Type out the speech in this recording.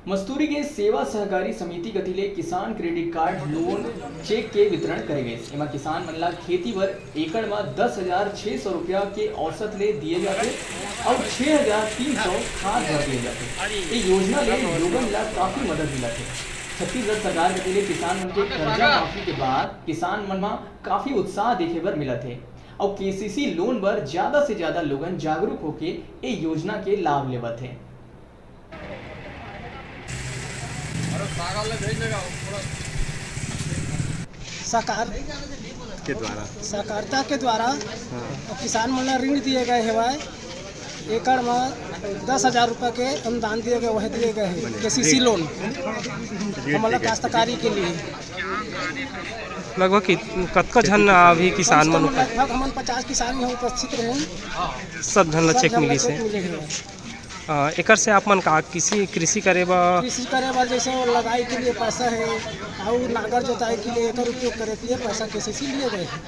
मस्तूरी के सेवा सहकारी समिति गतिले किसान क्रेडिट कार्ड लोन चेक के वितरण करे गए। एमा किसान मन ला खेती बर एकड़ में 10,600 रुपया के औसत ले दिए जाते और 6,300 खाद भर दिए जाते। ये योजना ले लोगन ला काफी मदद मिला थे। छत्तीसगढ़ सरकार गतिले किसान मन के कर्जा माफी के बाद किसान मन में काफी उत्साह देखे बर मिला थे और केसीसी लोन पर ज्यादा से ज्यादा लोगन जागरूक होके ये योजना के लाभ लेवत है। सहकारिता के द्वारा किसान मन ला ऋण दिए गए हैं। एकड़ में 10,000 रुपये के अनुदान दिए गए, वह दिए गए हैं केसीसी लोन हमारा काश्तकारी के लिए। लगभग कतका झन अभी किसान मन लगभग हम 50 किसान यहाँ उपस्थित रहे। सब झन ला चेक मिली से एकर से आप मन का कृषि करे बर जैसे लगाई के लिए पैसा है और नागर जोताई के लिए एकर उपयोग करे के लिए पैसा केसीसी लिए गए हैं।